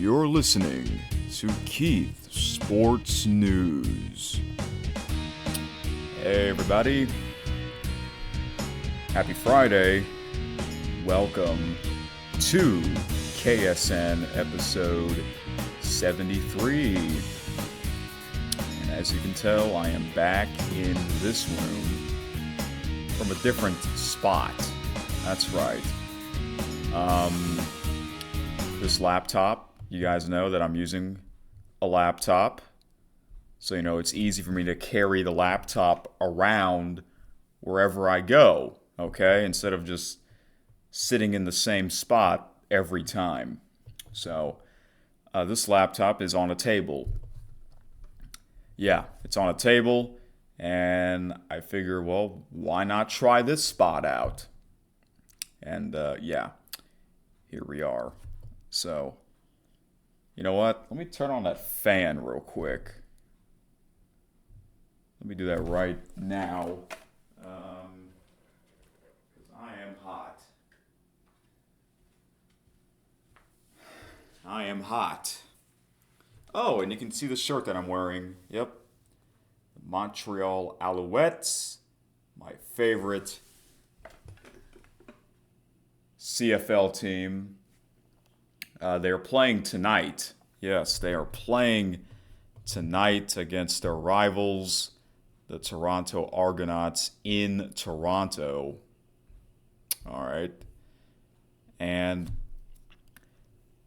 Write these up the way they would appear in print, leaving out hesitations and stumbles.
You're listening to Keith Sports News. Hey everybody, happy Friday. Welcome to KSN episode 73. And as you can tell, I am back in this room from a different spot. That's right. This laptop, you guys know that I'm using a laptop. So, it's easy for me to carry the laptop around wherever I go, okay? Instead of just sitting in the same spot every time. So, this laptop is on a table. Yeah, it's on a table, and I figure, well, why not try this spot out? And, here we are. So, you know what? Let me turn on that fan real quick. Let me do that right now. 'Cause I am hot. I am hot. Oh, and you can see the shirt that I'm wearing. Yep. The Montreal Alouettes. My favorite CFL team. They are playing tonight. Yes, they are playing tonight against their rivals, the Toronto Argonauts in Toronto. All right. And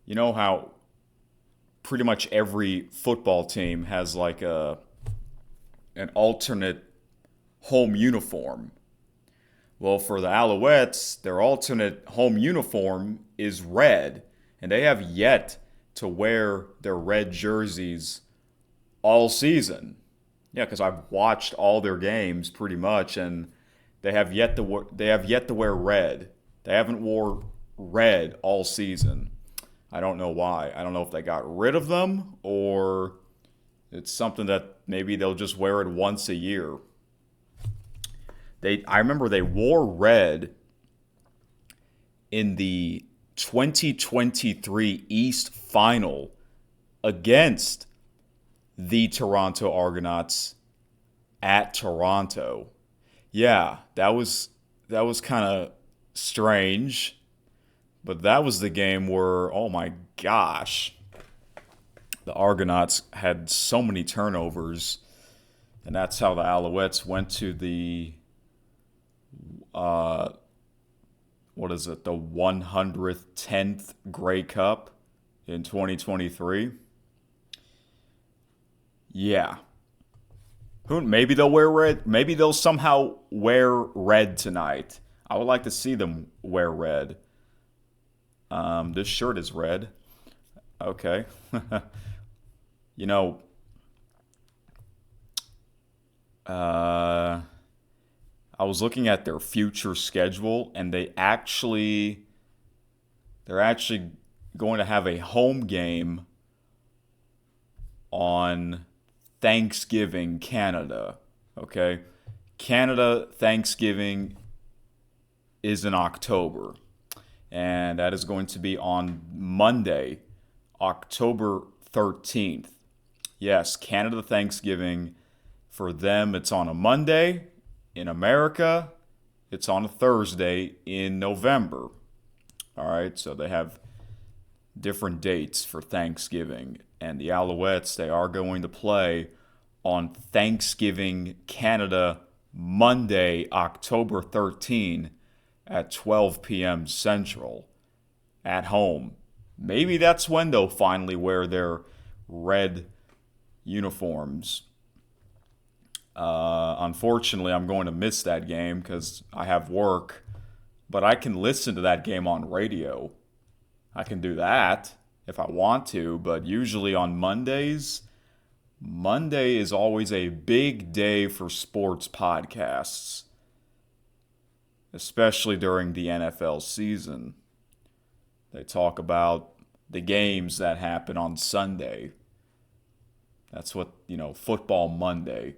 you know how pretty much every football team has like an alternate home uniform. Well, for the Alouettes, their alternate home uniform is red. And they have yet to wear their red jerseys all season. Yeah, because I've watched all their games pretty much, and they have yet to wear red. They haven't wore red all season. I don't know why. I don't know if they got rid of them or it's something that maybe they'll just wear it once a year. I remember they wore red in the 2023 East Final against the Toronto Argonauts at Toronto. Yeah, that was kind of strange, but that was the game where, oh my gosh, the Argonauts had so many turnovers, and that's how the Alouettes went to the the 110th Grey Cup in 2023. Yeah. Maybe they'll wear red. Maybe they'll somehow wear red tonight. I would like to see them wear red. This shirt is red. Okay. I was looking at their future schedule, and they're actually going to have a home game on Thanksgiving, Canada. Okay? Canada Thanksgiving is in October, and that is going to be on Monday, October 13th. Yes, Canada Thanksgiving, for them, it's on a Monday. In America, it's on a Thursday in November. All right, so they have different dates for Thanksgiving. And the Alouettes, they are going to play on Thanksgiving, Canada, Monday, October 13 at 12 p.m. Central at home. Maybe that's when they'll finally wear their red uniforms. Unfortunately, I'm going to miss that game because I have work, but I can listen to that game on radio. I can do that if I want to, but usually on Mondays, Monday is always a big day for sports podcasts, especially during the NFL season. They talk about the games that happen on Sunday. That's what, Football Monday.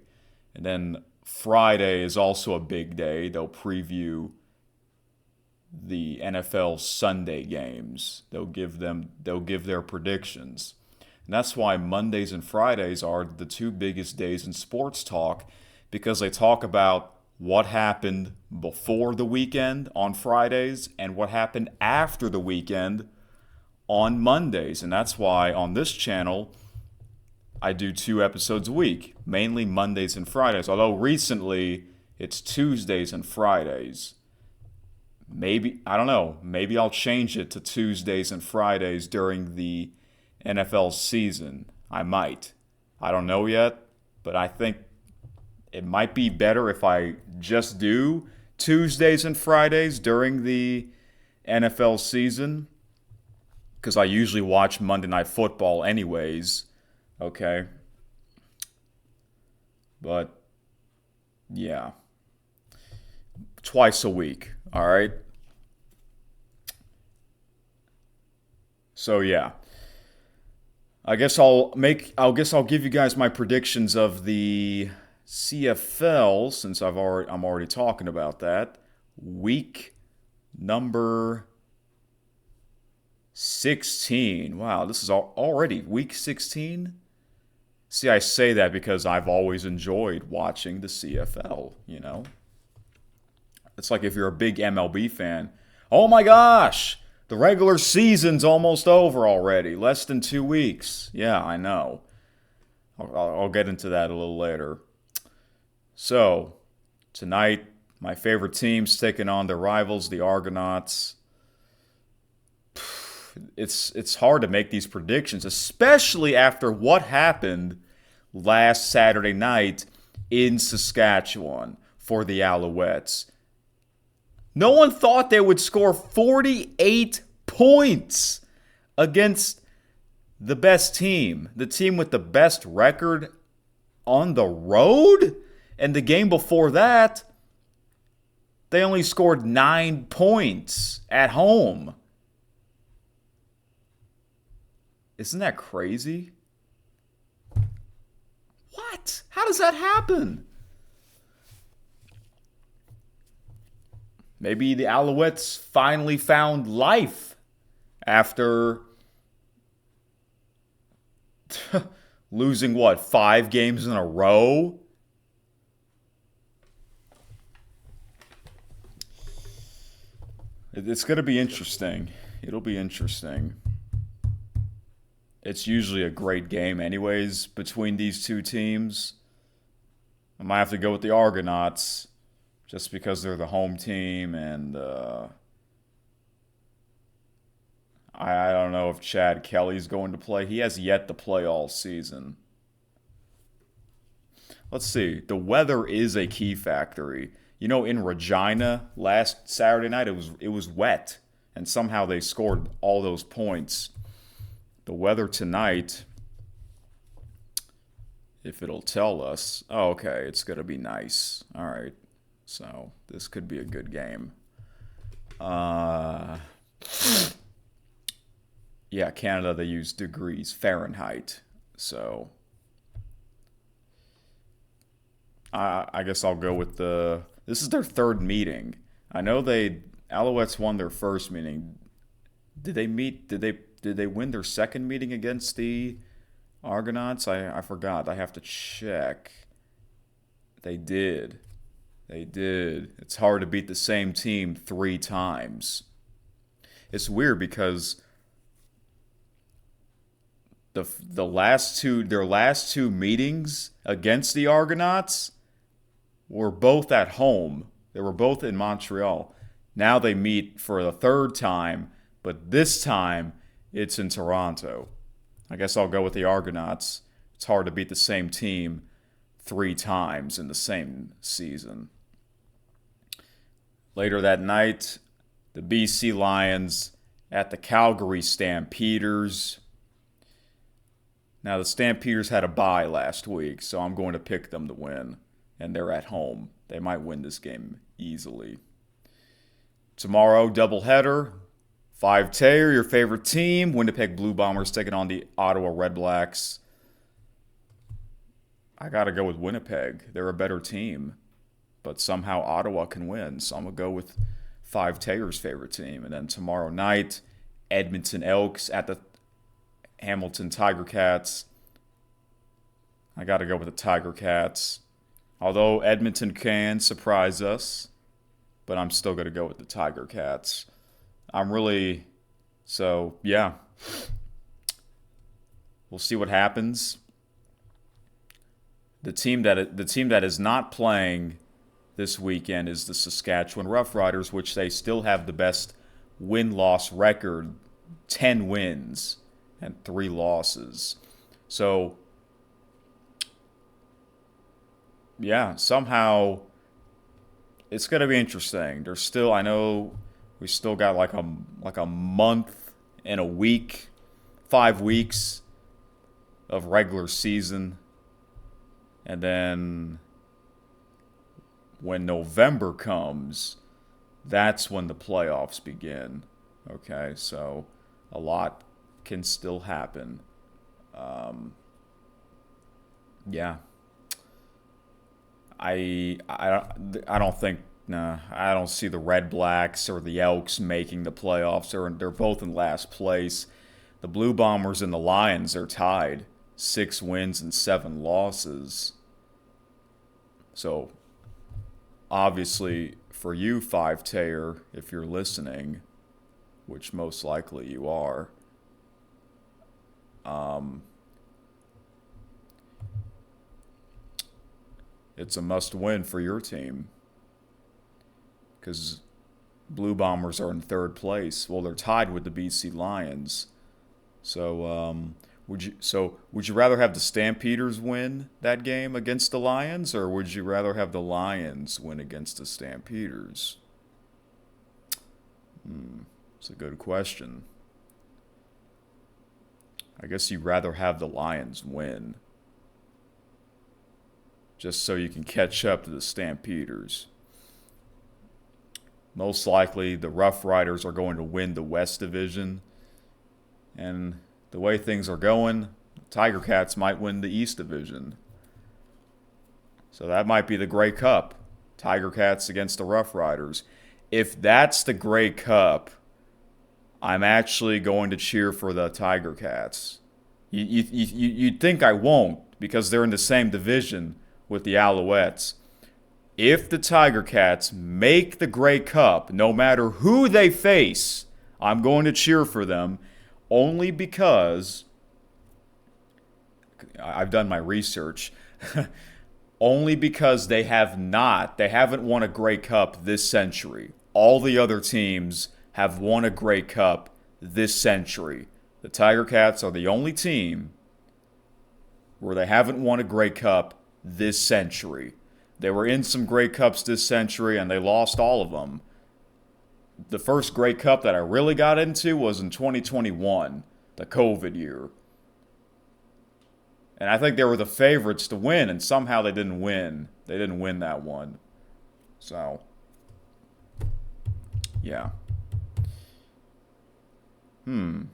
And then Friday is also a big day. They'll preview the NFL Sunday games. They'll give their predictions. And that's why Mondays and Fridays are the two biggest days in sports talk, because they talk about what happened before the weekend on Fridays and what happened after the weekend on Mondays. And that's why on this channel, I do 2 episodes a week, mainly Mondays and Fridays. Although recently, it's Tuesdays and Fridays. Maybe, I don't know, maybe I'll change it to Tuesdays and Fridays during the NFL season. I might. I don't know yet, but I think it might be better if I just do Tuesdays and Fridays during the NFL season, because I usually watch Monday Night Football anyways, okay? But, yeah. Twice a week, all right? So, yeah. I guess I'll give you guys my predictions of the CFL, since I'm already talking about that. Week number 16. Wow, this is already week 16. See, I say that because I've always enjoyed watching the CFL, you know. It's like if you're a big MLB fan, oh my gosh, the regular season's almost over already. Less than 2 weeks. Yeah, I know. I'll get into that a little later. So, tonight, my favorite team's taking on their rivals, the Argonauts. It's hard to make these predictions, especially after what happened last Saturday night in Saskatchewan for the Alouettes. No one thought they would score 48 points against the best team, the team with the best record on the road. And the game before that, they only scored 9 points at home. Isn't that crazy? What? How does that happen? Maybe the Alouettes finally found life after losing, 5 games in a row? It's going to be interesting. It'll be interesting. It's usually a great game anyways between these two teams. I might have to go with the Argonauts just because they're the home team, and I don't know if Chad Kelly's going to play. He has yet to play all season. Let's see. The weather is a key factor. You know, in Regina last Saturday night, it was wet, and somehow they scored all those points. The weather tonight, if it'll tell us. Oh, okay, it's going to be nice. All right. So this could be a good game. Yeah, Canada, they use degrees Fahrenheit. So I guess I'll go with this is their 3rd meeting. I know Alouettes won their 1st meeting. Did they win their 2nd meeting against the Argonauts? I forgot. I have to check. They did. They did. It's hard to beat the same team 3 times. It's weird because their last two meetings against the Argonauts were both at home. They were both in Montreal. Now they meet for the 3rd time, but this time it's in Toronto. I guess I'll go with the Argonauts. It's hard to beat the same team 3 times in the same season. Later that night, the BC Lions at the Calgary Stampeders. Now, the Stampeders had a bye last week, so I'm going to pick them to win. And they're at home. They might win this game easily. Tomorrow, doubleheader. 5-tayer, your favorite team. Winnipeg Blue Bombers taking on the Ottawa Red Blacks. I got to go with Winnipeg. They're a better team. But somehow Ottawa can win. So I'm going to go with Five Taylor's favorite team. And then tomorrow night, Edmonton Elks at the Hamilton Tiger Cats. I got to go with the Tiger Cats. Although Edmonton can surprise us, but I'm still going to go with the Tiger Cats. So yeah. We'll see what happens. The team that is not playing this weekend is the Saskatchewan Roughriders, which they still have the best win-loss record, 10 wins and 3 losses. So yeah, somehow it's going to be interesting. I know we still got like a month and a week, 5 weeks of regular season. And then when November comes, that's when the playoffs begin. Okay, so a lot can still happen. Yeah. I don't think I don't see the Red Blacks or the Elks making the playoffs. They're both in last place. The Blue Bombers and the Lions are tied, 6 wins and 7 losses. So obviously for you, Five Taylor, if you're listening, which most likely you are, it's a must-win for your team because Blue Bombers are in 3rd place. Well, they're tied with the BC Lions. So would you rather have the Stampeders win that game against the Lions, or would you rather have the Lions win against the Stampeders? It's a good question. I guess you'd rather have the Lions win, just so you can catch up to the Stampeders. Most likely, the Rough Riders are going to win the West Division, and the way things are going, Tiger Cats might win the East Division. So that might be the Grey Cup. Tiger Cats against the Rough Riders. If that's the Grey Cup, I'm actually going to cheer for the Tiger Cats. You'd think I won't because they're in the same division with the Alouettes. If the Tiger Cats make the Grey Cup, no matter who they face, I'm going to cheer for them. Only because I've done my research. Only because they haven't won a Grey Cup this century. All the other teams have won a Grey Cup this century. The Tiger Cats are the only team where they haven't won a Grey Cup this century. They were in some Grey Cups this century and they lost all of them. The first Grey Cup that I really got into was in 2021, the COVID year. And I think they were the favorites to win, and somehow they didn't win. They didn't win that one. So, yeah. Can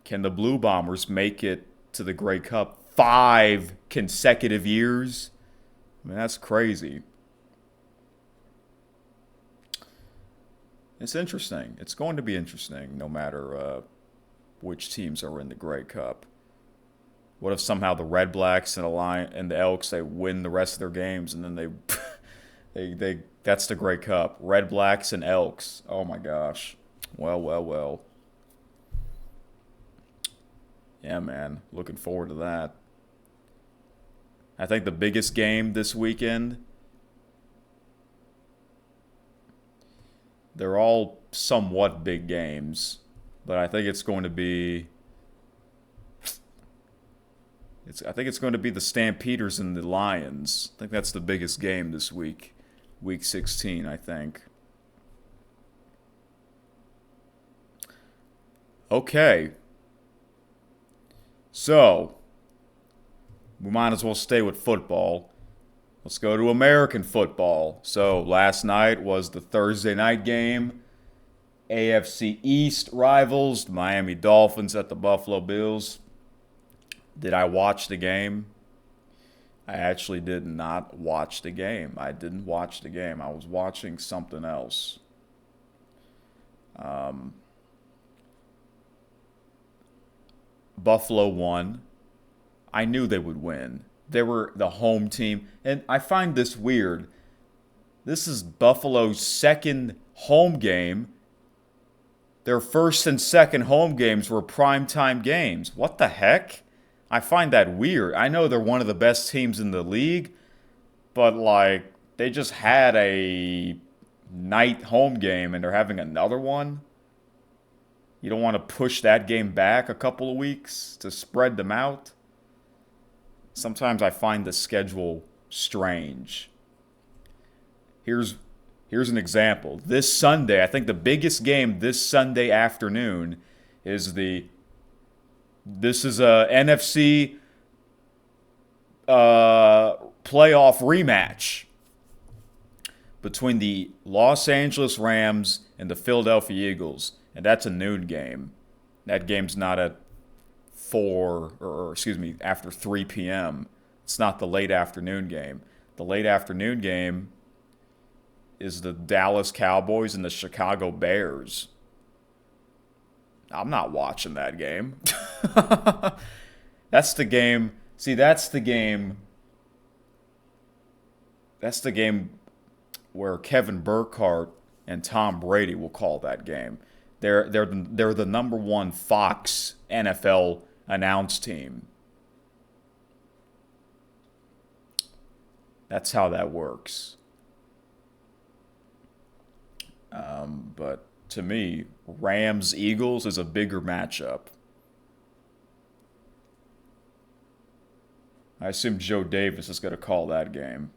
the Blue Bombers make it to the Grey Cup 5 consecutive years? I mean, that's crazy. It's interesting. It's going to be interesting no matter which teams are in the Grey Cup. What if somehow the Red Blacks and the Elks, they win the rest of their games and then they that's the Grey Cup. Red Blacks and Elks. Oh my gosh. Well. Yeah, man. Looking forward to that. I think the biggest game this weekend, they're all somewhat big games, but I think it's going to be the Stampeders and the Lions. I think that's the biggest game this week. Week 16, I think. Okay. So, we might as well stay with football. Let's go to American football. So, last night was the Thursday night game. AFC East rivals, the Miami Dolphins at the Buffalo Bills. Did I watch the game? I actually did not watch the game. I didn't watch the game. I was watching something else. Buffalo won. I knew they would win. They were the home team. And I find this weird. This is Buffalo's second home game. Their first and second home games were primetime games. What the heck? I find that weird. I know they're one of the best teams in the league, but like they just had a night home game and they're having another one. You don't want to push that game back a couple of weeks to spread them out? Sometimes I find the schedule strange. Here's an example. This Sunday, I think the biggest game this Sunday afternoon is this is a NFC playoff rematch between the Los Angeles Rams and the Philadelphia Eagles, and that's a noon game. That game's not at after 3 p.m. It's not the late afternoon game. The late afternoon game is the Dallas Cowboys and the Chicago Bears. I'm not watching that game. That's the game. See, that's the game. That's the game where Kevin Burkhardt and Tom Brady will call that game. They're the number one Fox NFL announce team. That's how that works. But to me, Rams-Eagles is a bigger matchup. I assume Joe Davis is going to call that game.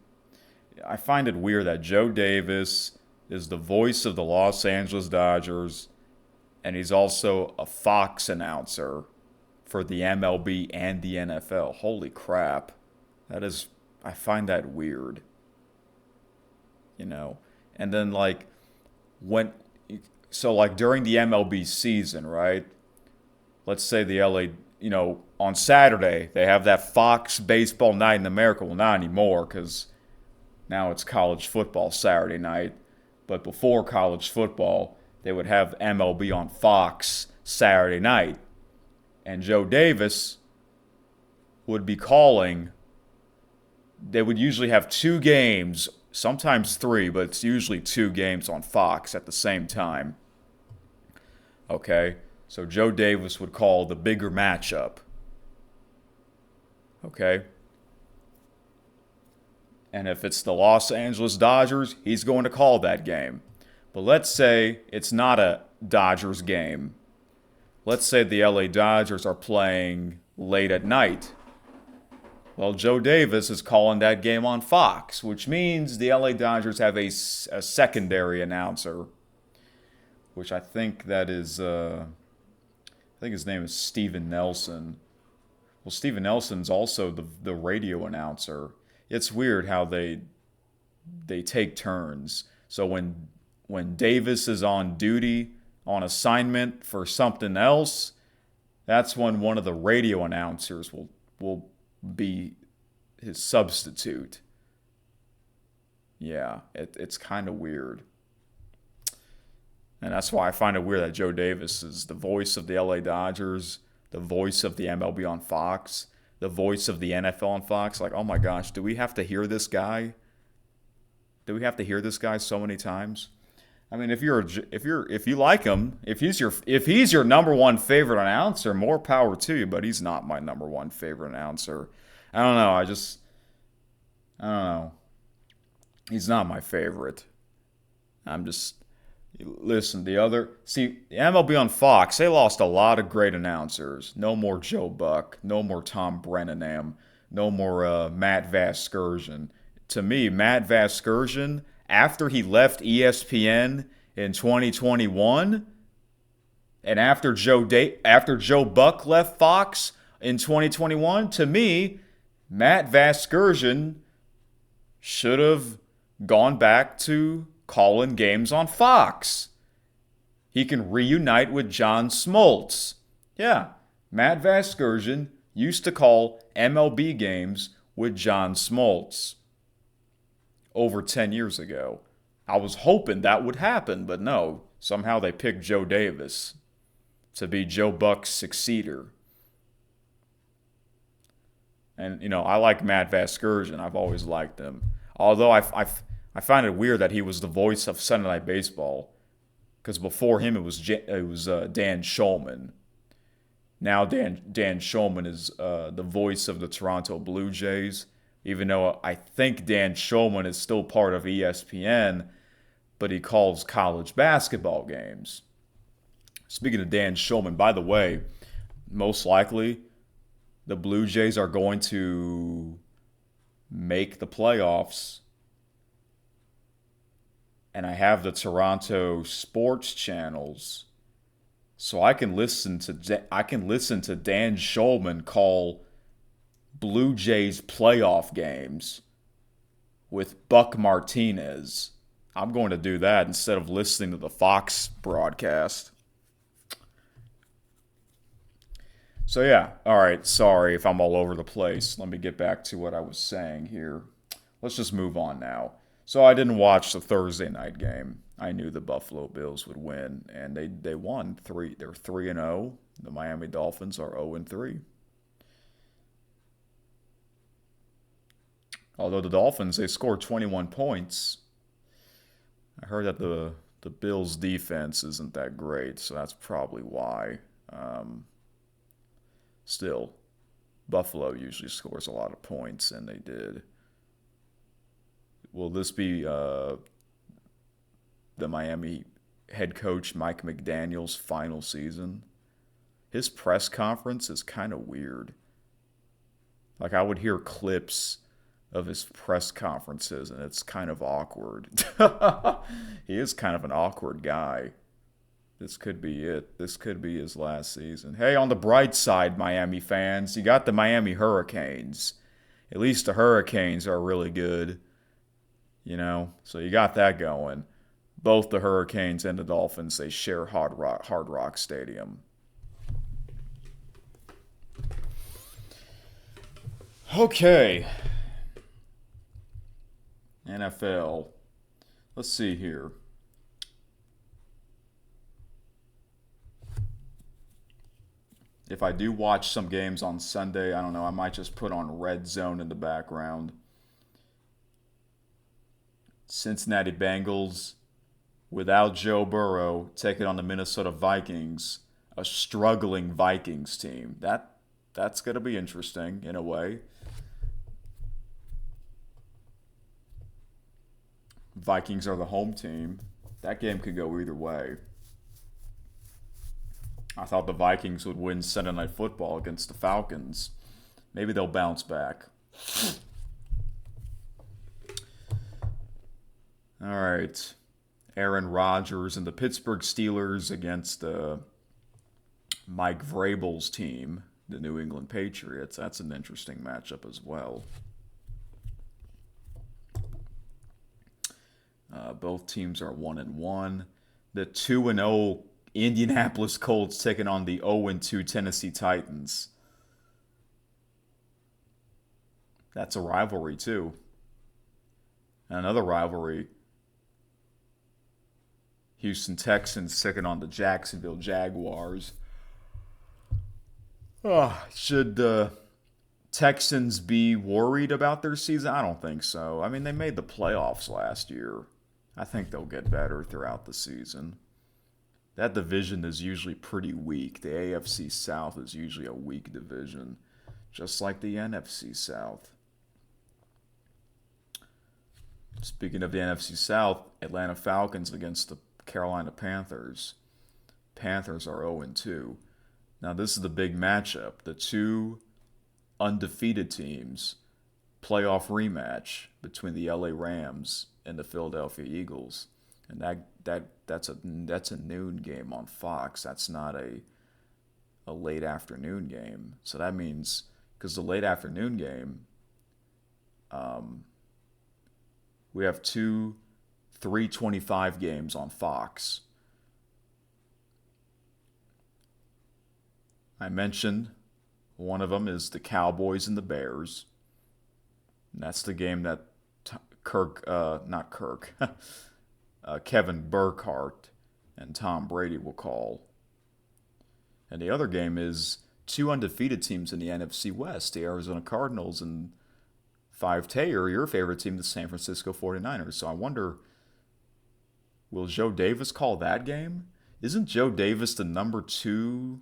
I find it weird that Joe Davis is the voice of the Los Angeles Dodgers, and he's also a Fox announcer for the MLB and the NFL. Holy crap. I find that weird. And then during the MLB season, right? Let's say the LA, on Saturday, they have that Fox Baseball Night in America. Well, not anymore because now it's college football Saturday night. But before college football, they would have MLB on Fox Saturday night. And Joe Davis would be calling. They would usually have 2 games, sometimes 3, but it's usually 2 games on Fox at the same time. Okay? So Joe Davis would call the bigger matchup. Okay? And if it's the Los Angeles Dodgers, he's going to call that game. But let's say it's not a Dodgers game. Let's say the LA Dodgers are playing late at night. Well, Joe Davis is calling that game on Fox, which means the LA Dodgers have a secondary announcer, which I think his name is Steven Nelson. Well, Steven Nelson's also the radio announcer. It's weird how they take turns. So when Davis is on duty, on assignment for something else, that's when one of the radio announcers will be his substitute. Yeah, it's kind of weird. And that's why I find it weird that Joe Davis is the voice of the LA Dodgers, the voice of the MLB on Fox, the voice of the NFL on Fox. Like, oh my gosh, do we have to hear this guy? Do we have to hear this guy so many times? I mean, if you like him, if he's your number one favorite announcer, more power to you. But he's not my number one favorite announcer. I don't know. I don't know. He's not my favorite. Listen, the MLB on Fox, they lost a lot of great announcers. No more Joe Buck. No more Tom Brennan. No more Matt Vasgersian. To me, Matt Vasgersian, after he left ESPN in 2021, and after Joe Buck left Fox in 2021, to me, Matt Vasgersian should have gone back to calling games on Fox. He can reunite with John Smoltz. Yeah, Matt Vasgersian used to call MLB games with John Smoltz over 10 years ago. I was hoping that would happen, but no. Somehow they picked Joe Davis to be Joe Buck's successor. And, I like Matt Vasgersian. I've always liked him. Although I find it weird that he was the voice of Sunday Night Baseball. Because before him, it was Dan Shulman. Now Dan Shulman is the voice of the Toronto Blue Jays. Even though I think Dan Shulman is still part of ESPN, but he calls college basketball games. Speaking of Dan Shulman, by the way, most likely the Blue Jays are going to make the playoffs. And I have the Toronto sports channels, so I can listen to Dan Shulman call Blue Jays playoff games with Buck Martinez. I'm going to do that instead of listening to the Fox broadcast. So yeah, all right, sorry if I'm all over the place. Let me get back to what I was saying here. Let's just move on now. So I didn't watch the Thursday night game. I knew the Buffalo Bills would win, and they won. They're 3-0. The Miami Dolphins are 0-3. Although the Dolphins, they scored 21 points. I heard that the Bills' defense isn't that great, so that's probably why. Still, Buffalo usually scores a lot of points, and they did. Will this be the Miami head coach Mike McDaniel's final season? His press conference is kind of weird. Like, I would hear clips of his press conferences, and it's kind of awkward. He is kind of an awkward guy. This could be it. This could be his last season. Hey, on the bright side, Miami fans, you got the Miami Hurricanes. At least the Hurricanes are really good. So you got that going. Both the Hurricanes and the Dolphins, they share Hard Rock Stadium. Okay. NFL. Let's see here. If I do watch some games on Sunday, I don't know, I might just put on Red Zone in the background. Cincinnati Bengals, without Joe Burrow, taking on the Minnesota Vikings, a struggling Vikings team. That's going to be interesting in a way. Vikings are the home team. That game could go either way. I thought the Vikings would win Sunday Night Football against the Falcons. Maybe they'll bounce back. All right. Aaron Rodgers and the Pittsburgh Steelers against Mike Vrabel's team, the New England Patriots. That's an interesting matchup as well. Both teams are 1-1. The 2-0 Indianapolis Colts taking on the 0-2 Tennessee Titans. That's a rivalry too. Another rivalry. Houston Texans taking on the Jacksonville Jaguars. Should the Texans be worried about their season? I don't think so. I mean, they made the playoffs last year. I think they'll get better throughout the season. That division is usually pretty weak. The AFC South is usually a weak division, just like the NFC South. Speaking of the NFC South, Atlanta Falcons against the Carolina Panthers. Panthers are 0-2. Now this is the big matchup. The two undefeated teams playoff rematch between the LA Rams and the Philadelphia Eagles. And that's a noon game on Fox. That's not a late afternoon game. So that means, because the late afternoon game, we have 3:25 games on Fox. I mentioned one of them is the Cowboys and the Bears. And that's the game that Kevin Burkhardt and Tom Brady will call. And the other game is two undefeated teams in the NFC West, the Arizona Cardinals and 5K, or your favorite team, the San Francisco 49ers. So I wonder, will Joe Davis call that game? Isn't Joe Davis the number 2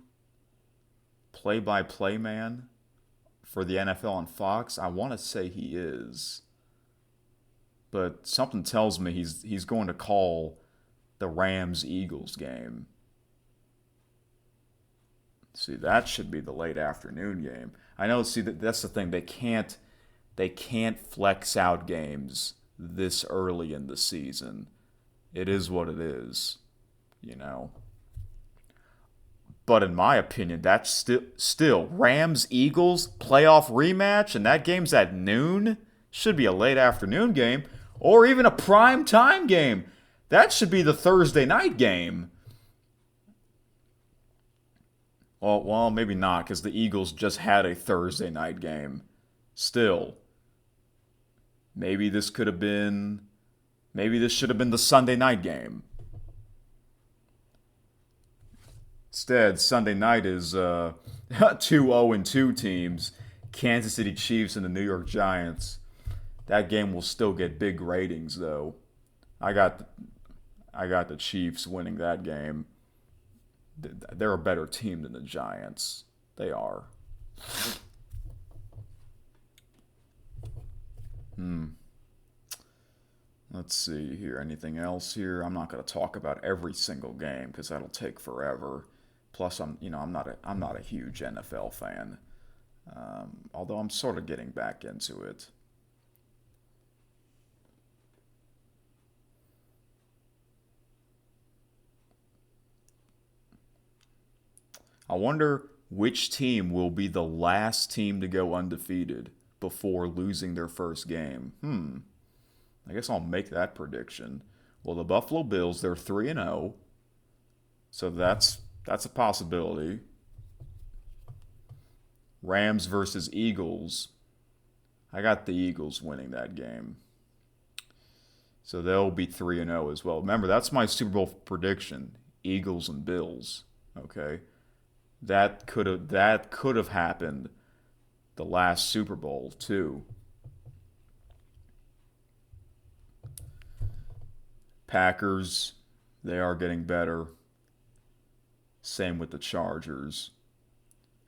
play-by-play man for the NFL on Fox? I want to say he is. But something tells me he's going to call the Rams-Eagles game. See, that should be the late afternoon game. I know, see, that's the thing. They can't flex out games this early in the season. It is what it is, you know. But in my opinion, that's still Rams-Eagles playoff rematch, and that game's at noon. Should be a late afternoon game, or even a prime time game. That should be the Thursday night game. Well, maybe not, because the Eagles just had a Thursday night game. Still, maybe this should have been the Sunday night game. Instead, Sunday night is 2-0-2 teams, Kansas City Chiefs and the New York Giants. That game will still get big ratings, though. I got the Chiefs winning that game. They're a better team than the Giants. They are. Let's see here. Anything else here? I'm not going to talk about every single game because that'll take forever. Plus, I'm not a huge NFL fan. Although I'm sort of getting back into it. I wonder which team will be the last team to go undefeated before losing their first game. I guess I'll make that prediction. Well, the Buffalo Bills, they're 3-0. So that's a possibility. Rams versus Eagles. I got the Eagles winning that game. So they'll be 3-0 as well. Remember, that's my Super Bowl prediction. Eagles and Bills. Okay? That could have happened the last Super Bowl too. Packers, they are getting better. Same with the Chargers.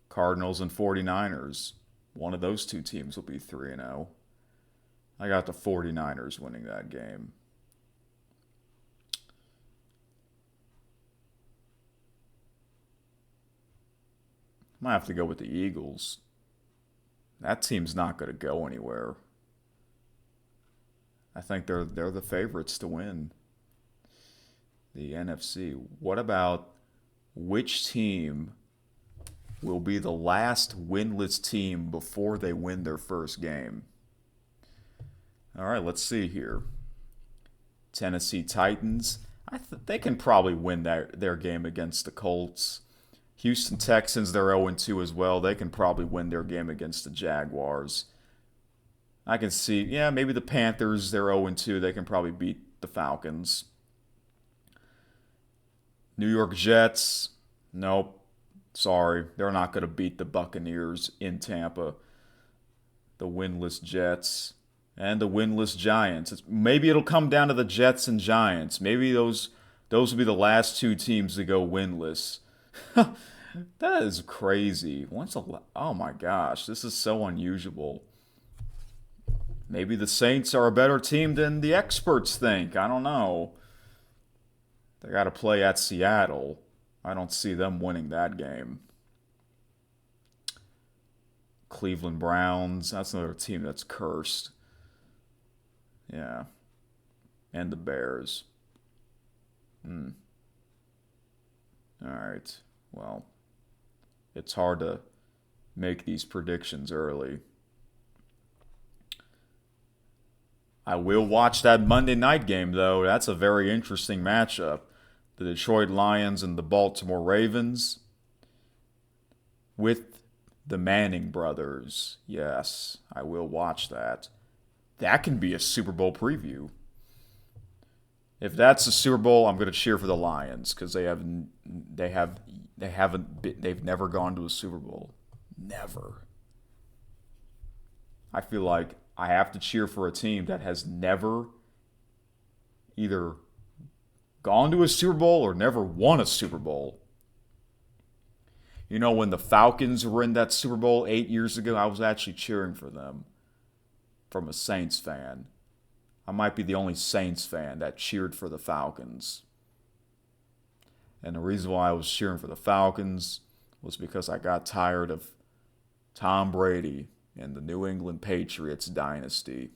Cardinals and 49ers. One of those two teams will be 3-0. I got the 49ers winning that game. Might have to go with the Eagles. That team's not going to go anywhere. I think they're the favorites to win the NFC. What about which team will be the last winless team before they win their first game? All right, let's see here. Tennessee Titans. They can probably win their game against the Colts. Houston Texans, they're 0-2 as well. They can probably win their game against the Jaguars. I can see, maybe the Panthers, they're 0-2. They can probably beat the Falcons. New York Jets, nope. Sorry, they're not going to beat the Buccaneers in Tampa. The winless Jets and the winless Giants. Maybe it'll come down to the Jets and Giants. Maybe those will be the last two teams to go winless. That is crazy. Oh my gosh, this is so unusual. Maybe the Saints are a better team than the experts think. I don't know. They got to play at Seattle. I don't see them winning that game. Cleveland Browns, that's another team that's cursed. Yeah. And the Bears. All right. Well, it's hard to make these predictions early. I will watch that Monday night game, though. That's a very interesting matchup. The Detroit Lions and the Baltimore Ravens with the Manning brothers. Yes, I will watch that. That can be a Super Bowl preview. If that's the Super Bowl, I'm going to cheer for the Lions because they've never gone to a Super Bowl. Never. I feel like I have to cheer for a team that has never either gone to a Super Bowl or never won a Super Bowl. You know, when the Falcons were in that Super Bowl 8 years ago, I was actually cheering for them from a Saints fan. I might be the only Saints fan that cheered for the Falcons. And the reason why I was cheering for the Falcons was because I got tired of Tom Brady and the New England Patriots dynasty.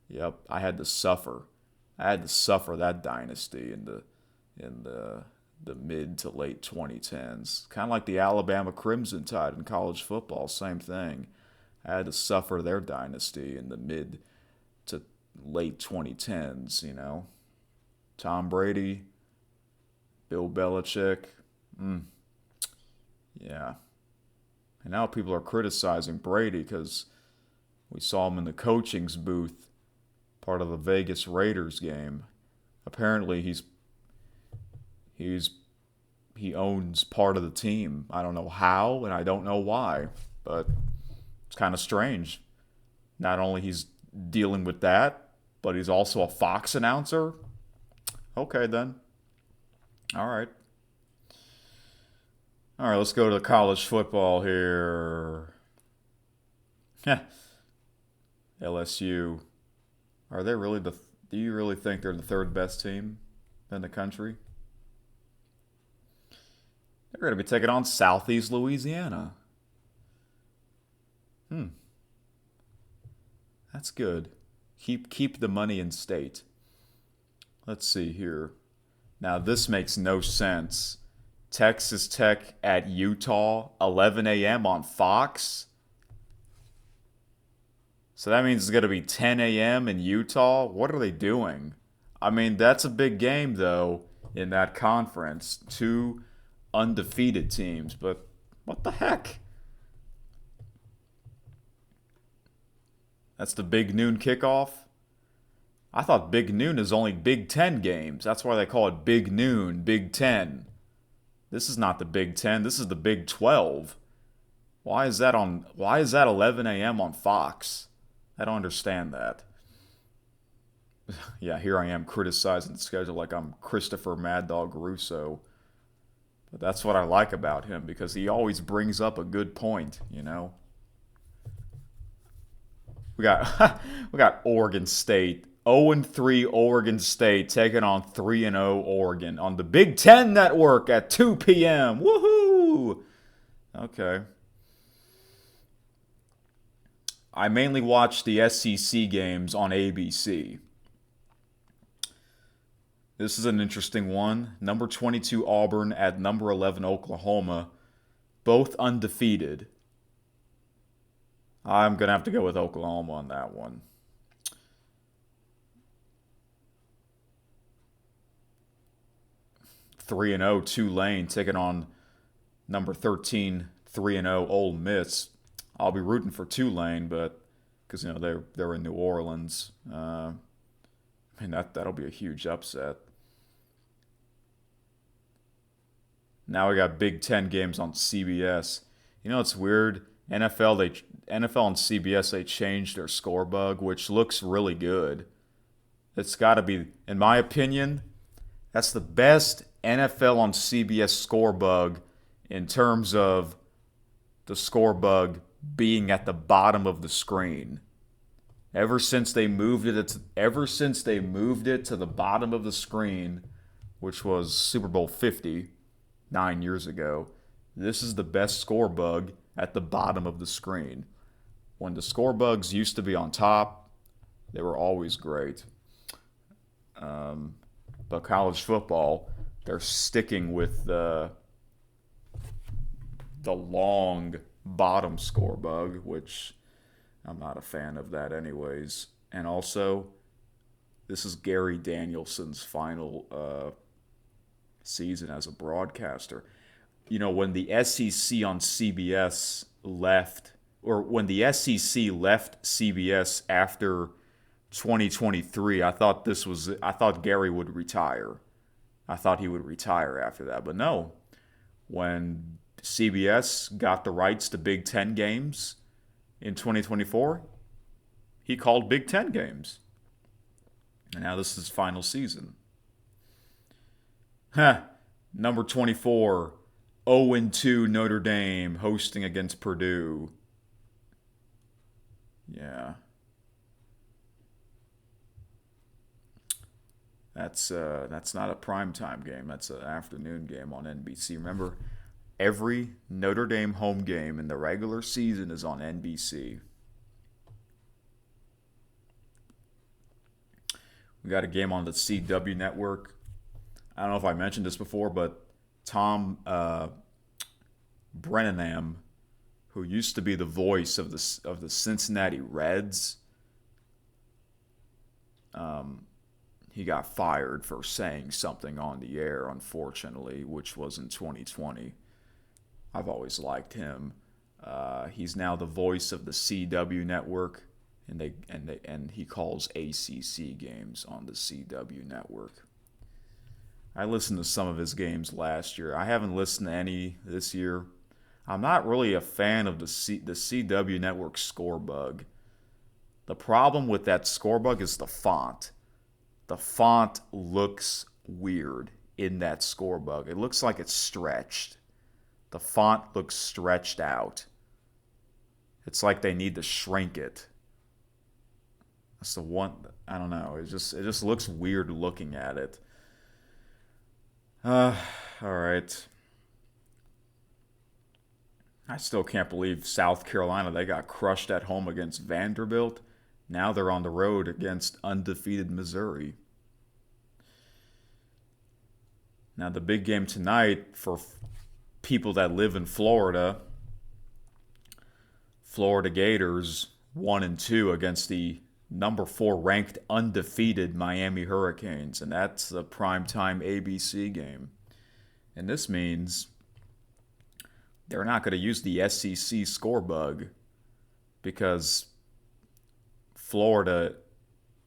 Yep, I had to suffer. I had to suffer that dynasty in the mid to late 2010s. Kind of like the Alabama Crimson Tide in college football, same thing. I had to suffer their dynasty in the mid to late 2010s, you know. Tom Brady, Bill Belichick. Yeah. And now people are criticizing Brady because we saw him in the coaching's booth, part of the Vegas Raiders game. Apparently he owns part of the team. I don't know how and I don't know why, but it's kind of strange. Not only he's dealing with that, but he's also a Fox announcer. Okay, then. All right. All right, let's go to college football here. LSU. Are they really do you really think they're the third best team in the country? They're going to be taking on Southeast Louisiana. That's good. Keep the money in state. Let's see here. Now this makes no sense. Texas Tech at Utah, 11 a.m. on Fox. So that means it's going to be 10 a.m. in Utah. What are they doing? I mean, that's a big game, though, in that conference. Two undefeated teams, but what the heck? That's the big noon kickoff? I thought Big Noon is only Big Ten games. That's why they call it Big Noon, Big Ten. This is not the Big Ten. This is the Big 12. Why is that 11 a.m. on Fox? I don't understand that. Yeah, here I am criticizing the schedule like I'm Christopher Mad Dog Russo. But that's what I like about him because he always brings up a good point, you know. We got we got Oregon State. 0-3 Oregon State taking on 3-0 Oregon on the Big Ten Network at 2 p.m. Woohoo! Okay. I mainly watch the SEC games on ABC. This is an interesting one. Number 22 Auburn at number 11 Oklahoma, both undefeated. I'm going to have to go with Oklahoma on that one. Three and 0 Tulane taking on number 13 3-0 Ole Miss. I'll be rooting for Tulane, but because you know they're in New Orleans, that'll be a huge upset. Now we got Big Ten games on CBS. You know it's weird. NFL and CBS they changed their score bug, which looks really good. It's got to be, in my opinion, that's the best NFL on CBS score bug in terms of the score bug being at the bottom of the screen. Ever since they moved it to the bottom of the screen, which was Super Bowl 50 9 years ago, this is the best score bug at the bottom of the screen. When the score bugs used to be on top, they were always great. But college football, they're sticking with the long bottom score bug, which I'm not a fan of that anyways. And also, this is Gary Danielson's final season as a broadcaster. You know, when the SEC on CBS left, or when the SEC left CBS after 2023. I thought Gary would retire. I thought he would retire after that, but no. When CBS got the rights to Big Ten games in 2024, he called Big Ten games. And now this is his final season. Huh. Number 24, 0-2 Notre Dame hosting against Purdue. Yeah. That's not a primetime game. That's an afternoon game on NBC. Remember, every Notre Dame home game in the regular season is on NBC. We got a game on the CW network. I don't know if I mentioned this before, but Tom Brennan, who used to be the voice of the Cincinnati Reds, he got fired for saying something on the air, unfortunately, which was in 2020. I've always liked him. He's now the voice of the CW network, and he calls ACC games on the CW network. I listened to some of his games last year. I haven't listened to any this year. I'm not really a fan of the CW network score bug. The problem with that score bug is the font. The font looks weird in that score bug. It looks like it's stretched. The font looks stretched out. It's like they need to shrink it. That's the one. I don't know. It just looks weird looking at it. All right. I still can't believe South Carolina, they got crushed at home against Vanderbilt. Now they're on the road against undefeated Missouri. Now the big game tonight for people that live in Florida, Florida Gators 1-2 against the number 4 ranked undefeated Miami Hurricanes, and that's a primetime ABC game. And this means they're not going to use the SEC score bug because Florida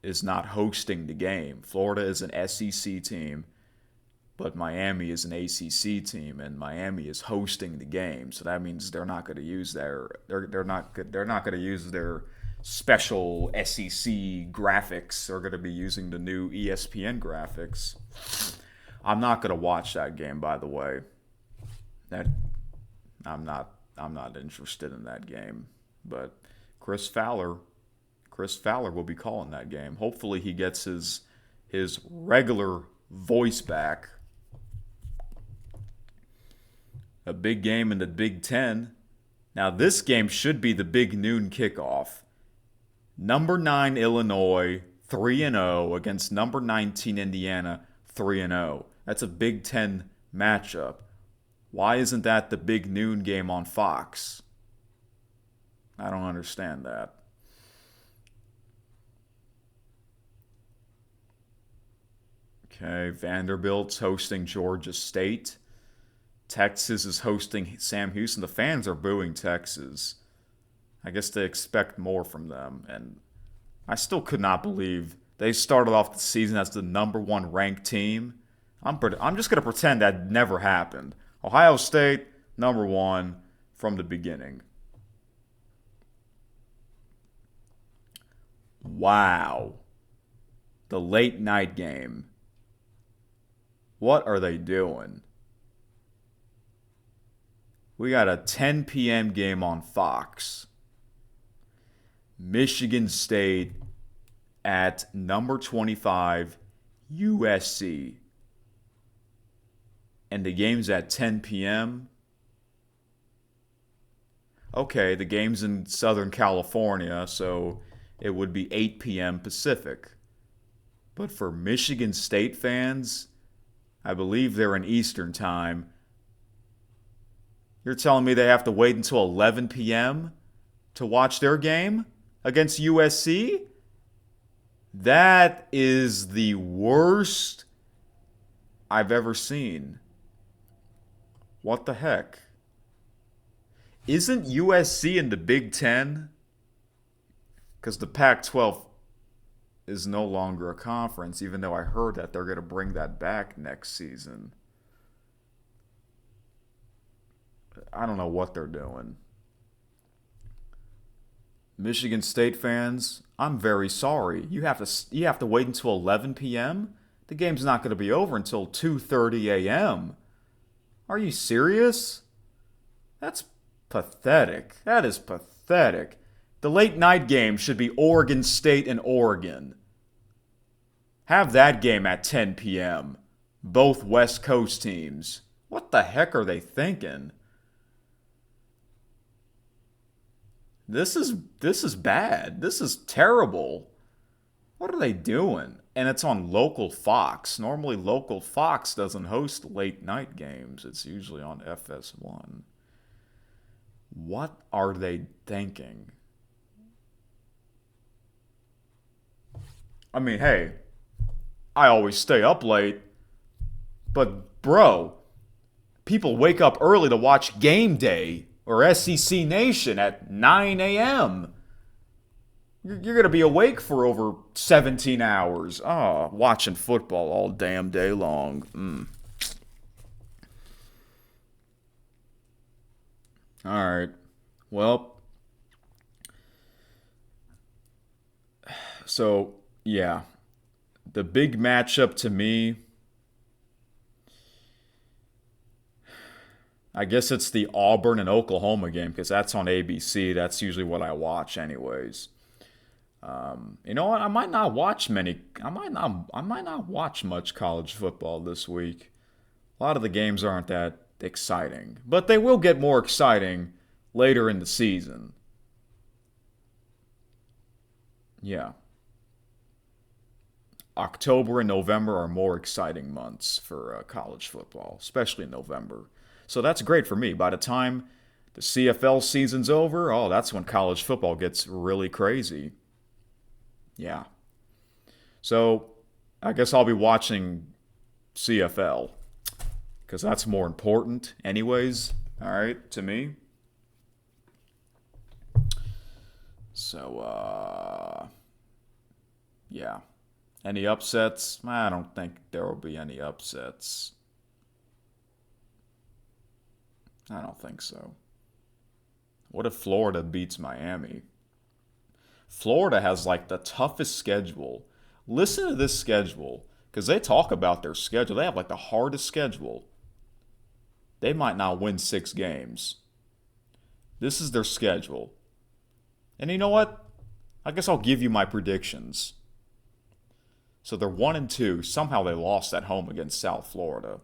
is not hosting the game. Florida is an SEC team, but Miami is an ACC team, and Miami is hosting the game. So that means they're not going to use they're not going to use their special SEC graphics. They're going to be using the new ESPN graphics. I'm not going to watch that game, by the way. I'm not interested in that game. But Chris Fowler will be calling that game. Hopefully he gets his regular voice back. A big game in the Big Ten. Now this game should be the big noon kickoff. Number 9 Illinois 3-0 against number 19 Indiana 3-0. That's a Big Ten matchup. Why isn't that the big noon game on Fox? I don't understand that. Okay, Vanderbilt's hosting Georgia State. Texas is hosting Sam Houston. The fans are booing Texas. I guess they expect more from them. And I still could not believe they started off the season as the number 1 ranked team. I'm just going to pretend that never happened. Ohio State, number 1 from the beginning. Wow. The late night game. What are they doing? We got a 10 p.m. game on Fox. Michigan State at number 25, USC. And the game's at 10 p.m. Okay, the game's in Southern California, so it would be 8 p.m. Pacific. But for Michigan State fans, I believe they're in Eastern time. You're telling me they have to wait until 11 p.m. to watch their game against USC? That is the worst I've ever seen. What the heck? Isn't USC in the Big Ten? Because the Pac-12 is no longer a conference, even though I heard that they're going to bring that back next season. I don't know what they're doing. Michigan State fans, I'm very sorry. You have to wait until 11 p.m. The game's not going to be over until 2:30 a.m. Are you serious? That's pathetic. That is pathetic. The late night game should be Oregon State and Oregon. Have that game at 10 p.m. Both West Coast teams. What the heck are they thinking? This is bad. This is terrible. What are they doing? And it's on local Fox. Normally local Fox doesn't host late night games. It's usually on FS1. What are they thinking? I mean, hey, I always stay up late. But bro, people wake up early to watch Game Day or SEC Nation at 9 a.m. You're going to be awake for over 17 hours. Oh, watching football all damn day long. All right. Well, so, yeah. The big matchup to me, I guess it's the Auburn and Oklahoma game because that's on ABC. That's usually what I watch, anyways. You know what? I might not watch much college football this week. A lot of the games aren't that exciting, but they will get more exciting later in the season. Yeah. October and November are more exciting months for college football, especially in November. So that's great for me. By the time the CFL season's over, oh, that's when college football gets really crazy. Yeah. So I guess I'll be watching CFL because that's more important anyways, all right, to me. So, yeah. Any upsets? I don't think there will be any upsets. I don't think so. What if Florida beats Miami? Florida has like the toughest schedule. Listen to this schedule because they talk about their schedule. They have like the hardest schedule. They might not win 6 games. This is their schedule. And you know what? I guess I'll give you my predictions. So they're 1-2. Somehow they lost at home against South Florida.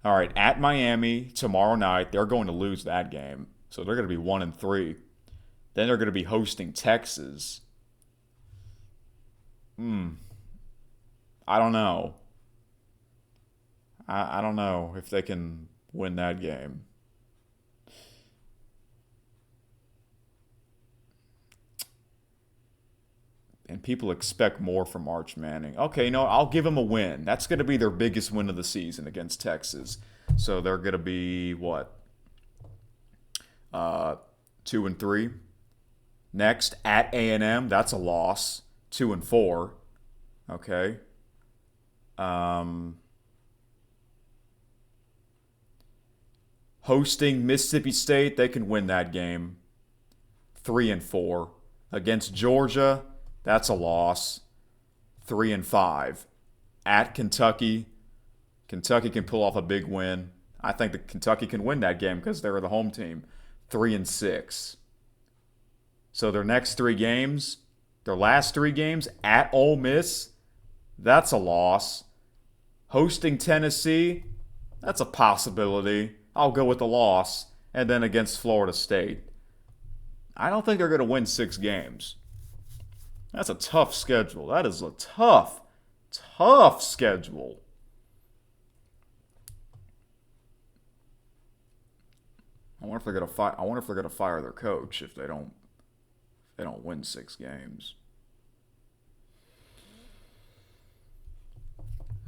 All right, at Miami tomorrow night, they're going to lose that game. So they're going to be 1-3. Then they're going to be hosting Texas. I don't know. I don't know if they can win that game. And people expect more from Arch Manning. Okay, I'll give them a win. That's going to be their biggest win of the season against Texas. So they're going to be, what? 2-3. Next, at A&M, that's a loss. 2-4. Okay. Hosting Mississippi State, they can win that game. 3-4. Against Georgia, that's a loss. 3-5. At Kentucky, Kentucky can pull off a big win. I think that Kentucky can win that game because they're the home team. 3-6. So their next 3 games, their last 3 games at Ole Miss, that's a loss. Hosting Tennessee, that's a possibility. I'll go with the loss. And then against Florida State. I don't think they're going to win 6 games. That's a tough schedule. That is a tough schedule. I wonder if they're going to fire their coach if they don't win 6 games.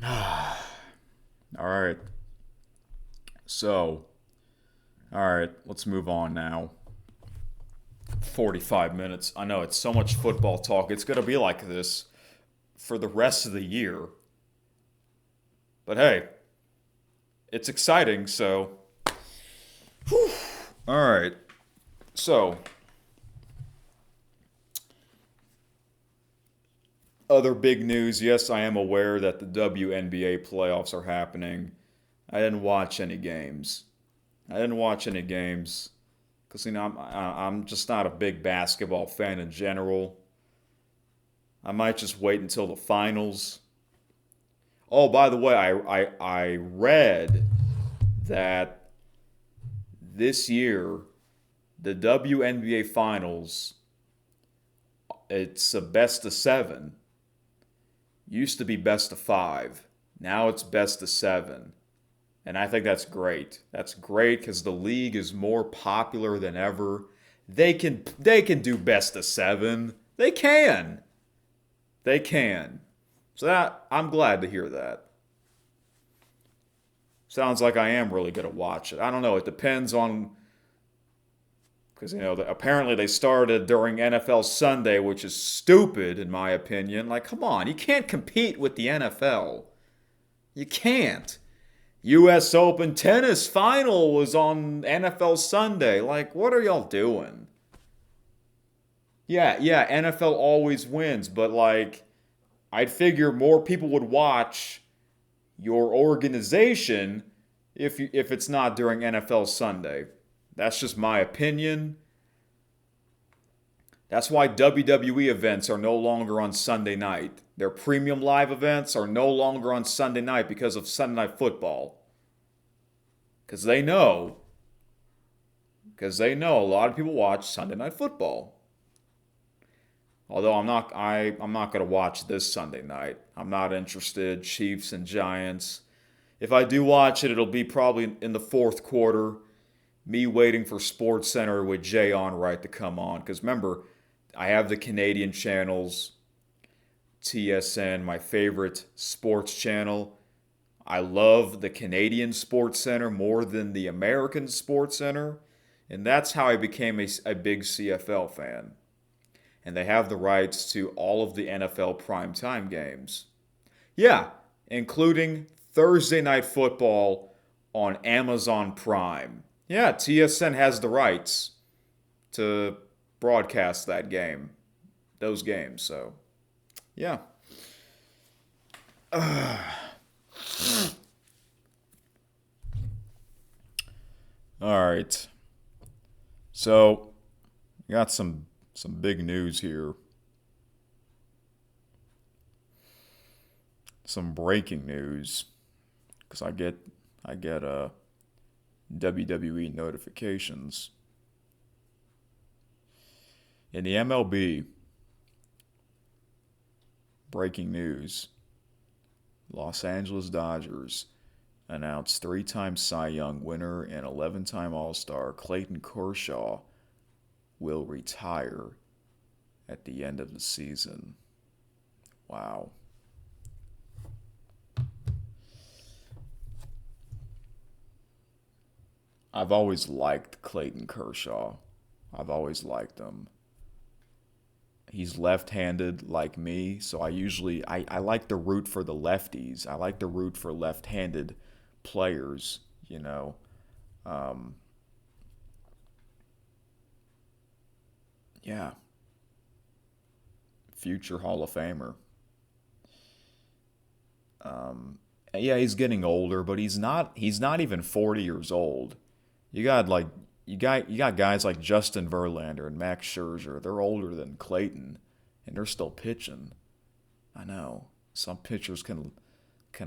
All right. So, all right, let's move on now. 45 minutes. I know it's so much football talk. It's going to be like this for the rest of the year. But hey, it's exciting, so. Whew. All right. So, other big news. Yes, I am aware that the WNBA playoffs are happening. I didn't watch any games. Because, I'm just not a big basketball fan in general. I might just wait until the finals. Oh, by the way, I read that this year, the WNBA Finals, it's a best of 7. Used to be best of 5. Now it's best of 7. And I think that's great. That's great because the league is more popular than ever. They can do best of 7. They can. So I'm glad to hear that. Sounds like I am really going to watch it. I don't know. It depends on, because apparently they started during NFL Sunday, which is stupid in my opinion. Like, come on, you can't compete with the NFL. You can't. U.S. Open tennis final was on NFL Sunday. Like, what are y'all doing? Yeah, NFL always wins, but like, I'd figure more people would watch your organization if it's not during NFL Sunday. That's just my opinion. That's why WWE events are no longer on Sunday night. Their premium live events are no longer on Sunday night because of Sunday Night Football. Because they know a lot of people watch Sunday Night Football. Although I'm not going to watch this Sunday night. I'm not interested. Chiefs and Giants. If I do watch it, it'll be probably in the fourth quarter. Me waiting for SportsCenter with Jay Onright to come on. Because remember, I have the Canadian channels, TSN, my favorite sports channel. I love the Canadian Sports Center more than the American Sports Center. And that's how I became a big CFL fan. And they have the rights to all of the NFL primetime games. Yeah, including Thursday Night Football on Amazon Prime. Yeah, TSN has the rights to broadcast those games. So, yeah. All right. So, we got some big news here. Some breaking news, because I get WWE notifications. In the MLB, breaking news: Los Angeles Dodgers announced 3-time Cy Young winner and 11-time All-Star Clayton Kershaw will retire at the end of the season. Wow. I've always liked Clayton Kershaw. I've always liked him. He's left-handed like me, so I like to root for the lefties. I like to root for left-handed players, Yeah. Future Hall of Famer. Yeah, he's getting older, but he's not even 40 years old. You got guys like Justin Verlander and Max Scherzer. They're older than Clayton, and they're still pitching. I know some pitchers can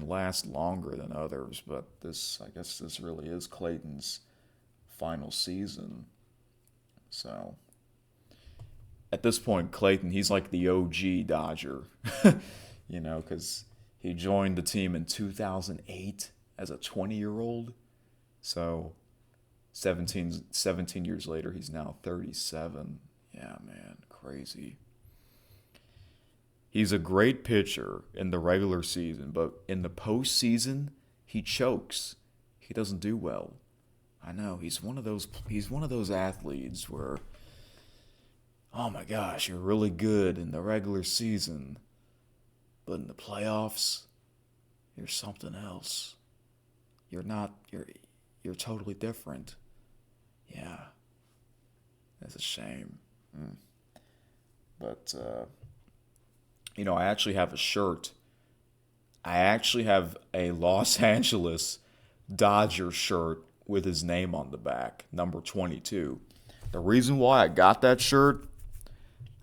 last longer than others, but I guess this really is Clayton's final season. So at this point, Clayton, he's like the OG Dodger, because he joined the team in 2008 as a 20-year-old. So 17 years later, he's now 37. Yeah, man, crazy. He's a great pitcher in the regular season, but in the postseason, he chokes. He doesn't do well. I know, he's one of those athletes where oh my gosh, you're really good in the regular season, but in the playoffs, you're something else. You're not, you're totally different. Yeah, that's a shame. Mm. But, I actually have a shirt. I actually have a Los Angeles Dodgers shirt with his name on the back, number 22. The reason why I got that shirt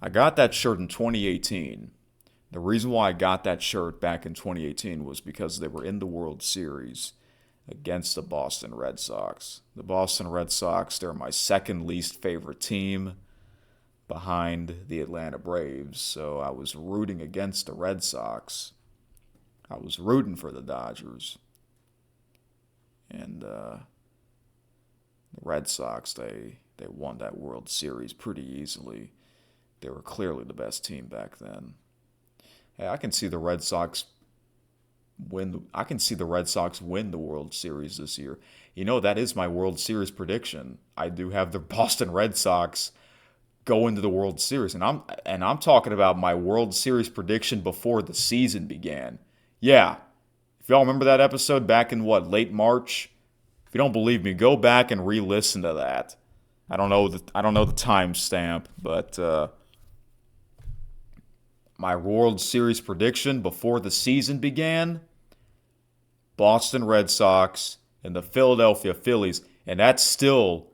in 2018. The reason why I got that shirt back in 2018 was because they were in the World Series against the Boston Red Sox. The Boston Red Sox, they're my second least favorite team behind the Atlanta Braves. So I was rooting against the Red Sox. I was rooting for the Dodgers. And the Red Sox, they won that World Series pretty easily. They were clearly the best team back then. Hey, I can see the Red Sox win the World Series this year. That is my World Series prediction. I do have the Boston Red Sox go into the World Series, and I'm talking about my World Series prediction before the season began. Yeah. If y'all remember that episode back in late March? If you don't believe me, go back and re-listen to that. I don't know the timestamp, but my World Series prediction before the season began: Boston Red Sox and the Philadelphia Phillies, and that's still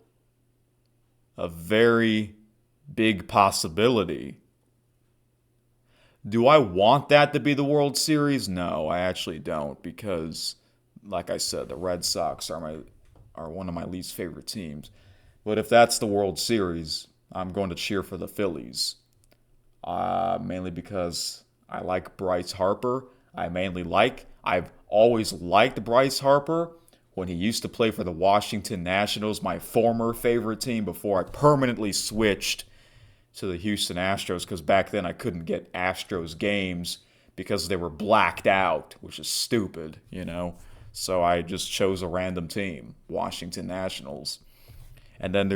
a very big possibility. Do I want that to be the World Series? No, I actually don't, because, like I said, the Red Sox are one of my least favorite teams. But if that's the World Series, I'm going to cheer for the Phillies. Mainly because I like Bryce Harper. I've always liked Bryce Harper when he used to play for the Washington Nationals, my former favorite team, before I permanently switched to the Houston Astros, because back then I couldn't get Astros games because they were blacked out, which is stupid, So I just chose a random team, Washington Nationals. And then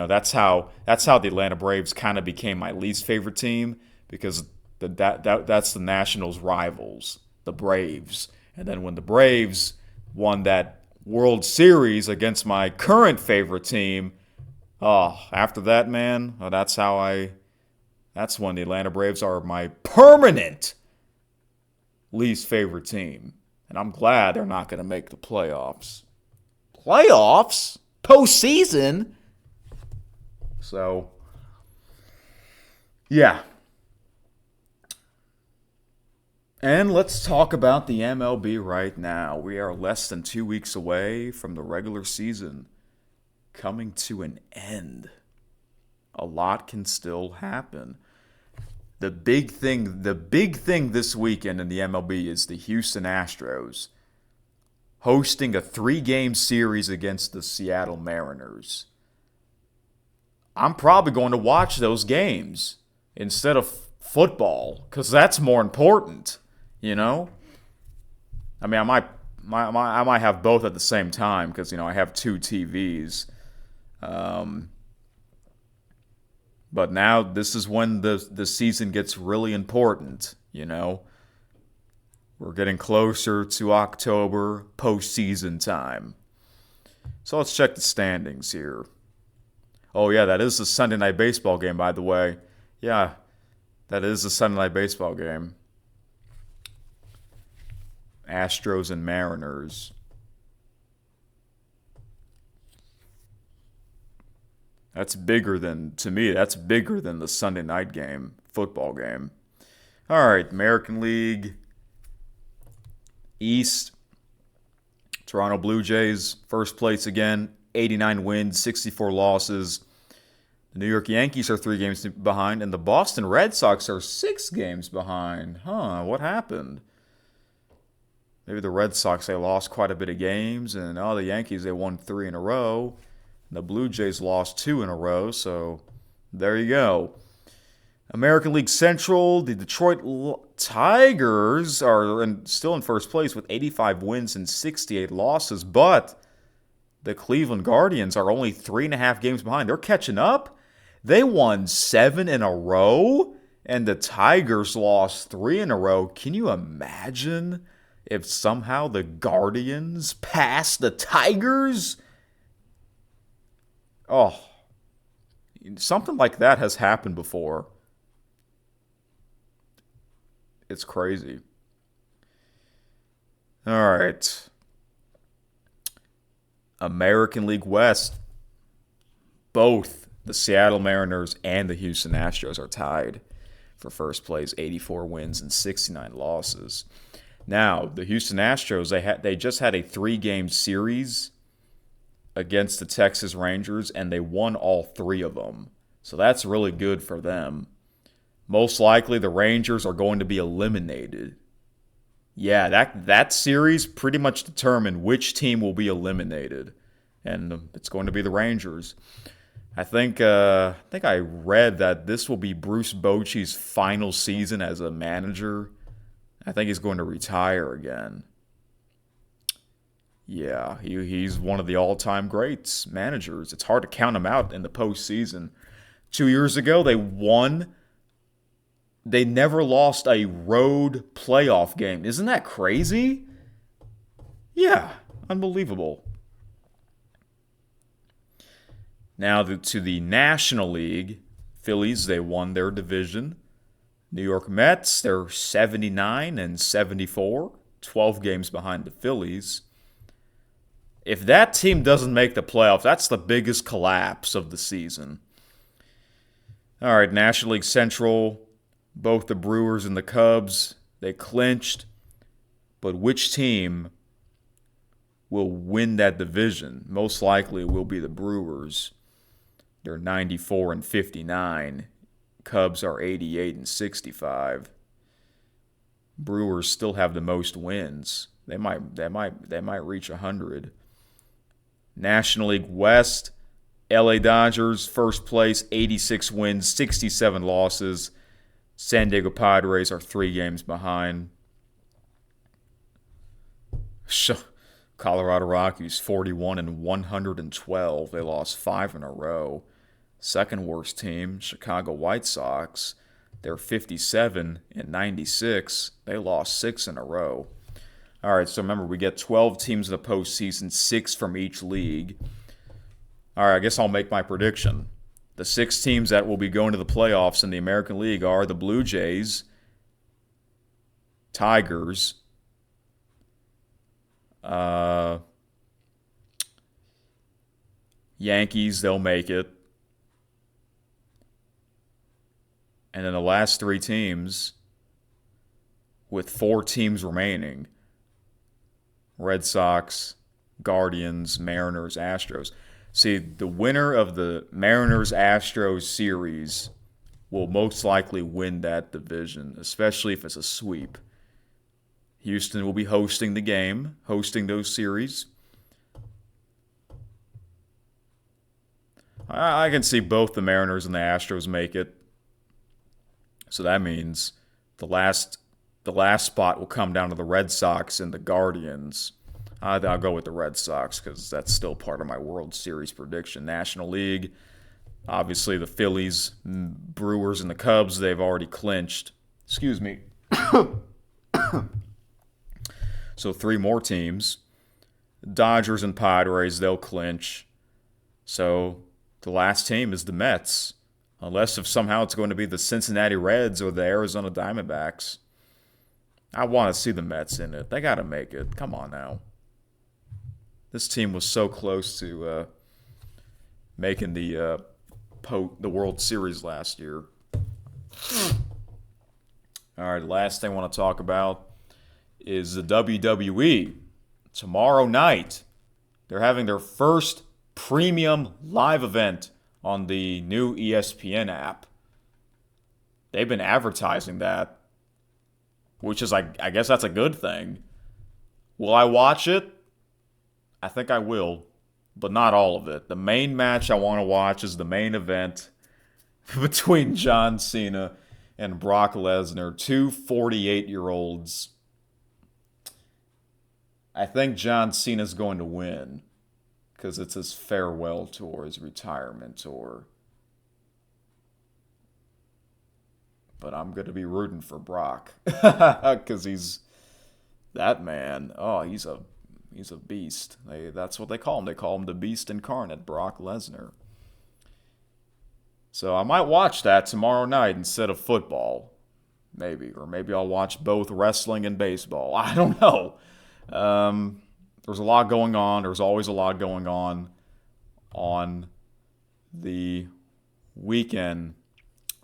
that's how the Atlanta Braves kind of became my least favorite team, because that's the Nationals' rivals, the Braves. And then when the Braves won that World Series against my current favorite team, after that, man, that's when the Atlanta Braves are my permanent least favorite team. And I'm glad they're not going to make the playoffs. Playoffs? Postseason? So, yeah. And let's talk about the MLB right now. We are less than 2 weeks away from the regular season coming to an end. A lot can still happen. The big thing this weekend in the MLB is the Houston Astros hosting a 3-game series against the Seattle Mariners. I'm probably going to watch those games instead of football, because that's more important, I mean, I might have both at the same time, because I have 2 TVs. But now this is when the season gets really important, We're getting closer to October, postseason time. So let's check the standings here. Oh yeah, that is the Sunday Night Baseball game, by the way. Yeah, that is the Sunday Night Baseball game. Astros and Mariners. That's bigger than the Sunday night game, football game. All right, American League East. Toronto Blue Jays, first place again, 89 wins, 64 losses. The New York Yankees are 3 games behind, and the Boston Red Sox are 6 games behind. What happened? Maybe the Red Sox, they lost quite a bit of games, and the Yankees, they won 3 in a row. The Blue Jays lost 2 in a row, so there you go. American League Central, the Detroit Tigers are still in first place with 85 wins and 68 losses, but the Cleveland Guardians are only 3.5 games behind. They're catching up. They won 7 in a row, and the Tigers lost 3 in a row. Can you imagine if somehow the Guardians passed the Tigers? Oh, something like that has happened before. It's crazy. All right. American League West. Both the Seattle Mariners and the Houston Astros are tied for first place, 84 wins and 69 losses. Now, the Houston Astros, they just had a 3-game series against the Texas Rangers, and they won all 3 of them. So that's really good for them. Most likely, the Rangers are going to be eliminated. Yeah, that series pretty much determined which team will be eliminated, and it's going to be the Rangers. I think I read that this will be Bruce Bochy's final season as a manager. I think he's going to retire again. Yeah, he's one of the all-time greats managers. It's hard to count him out in the postseason. 2 years ago, they won. They never lost a road playoff game. Isn't that crazy? Yeah, unbelievable. Now to the National League, Phillies, they won their division. New York Mets, they're 79 and 74, 12 games behind the Phillies. If that team doesn't make the playoffs, that's the biggest collapse of the season. All right, National League Central, both the Brewers and the Cubs, they clinched. But which team will win that division? Most likely it will be the Brewers. They're 94 and 59. Cubs are 88 and 65. Brewers still have the most wins. They might reach 100. National League West, LA Dodgers first place, 86 wins, 67 losses. San Diego Padres are 3 games behind. Colorado Rockies 41 and 112. They lost 5 in a row. Second worst team, Chicago White Sox. They're 57 and 96. They lost 6 in a row. All right, so remember, we get 12 teams in the postseason, 6 from each league. All right, I guess I'll make my prediction. The 6 teams that will be going to the playoffs in the American League are the Blue Jays, Tigers, Yankees, they'll make it. And then the last 3 teams, with 4 teams remaining, Red Sox, Guardians, Mariners, Astros. See, the winner of the Mariners-Astros series will most likely win that division, especially if it's a sweep. Houston will be hosting the game, hosting those series. I can see both the Mariners and the Astros make it. So that means the last spot will come down to the Red Sox and the Guardians. I'll go with the Red Sox because that's still part of my World Series prediction. National League, obviously the Phillies, Brewers, and the Cubs, they've already clinched. Excuse me. So 3 more teams. Dodgers and Padres, they'll clinch. So the last team is the Mets. Unless if somehow it's going to be the Cincinnati Reds or the Arizona Diamondbacks. I want to see the Mets in it. They got to make it. Come on now. This team was so close to making the World Series last year. All right, last thing I want to talk about is the WWE. Tomorrow night, they're having their first premium live event on the new ESPN app. They've been advertising that, which is, I guess that's a good thing. Will I watch it? I think I will, but not all of it. The main match I want to watch is the main event between John Cena and Brock Lesnar, 2 48-year-olds. I think John Cena's going to win because it's his farewell tour, his retirement tour. but I'm going to be rooting for Brock because he's that man. Oh, he's a beast. That's what they call him. They call him the Beast Incarnate, Brock Lesnar. So I might watch that tomorrow night instead of football. Maybe. Or maybe I'll watch both wrestling and baseball. I don't know. There's a lot going on. There's always a lot going on the weekend.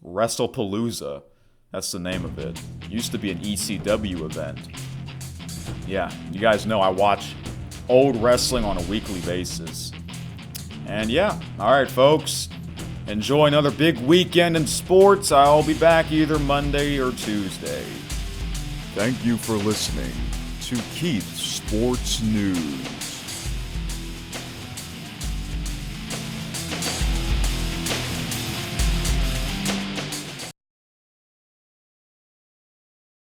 WrestlePalooza. That's the name of it. Used to be an ECW event. Yeah, you guys know I watch old wrestling on a weekly basis. And yeah, all right, folks. Enjoy another big weekend in sports. I'll be back either Monday or Tuesday. Thank you for listening to Keith's Sports News.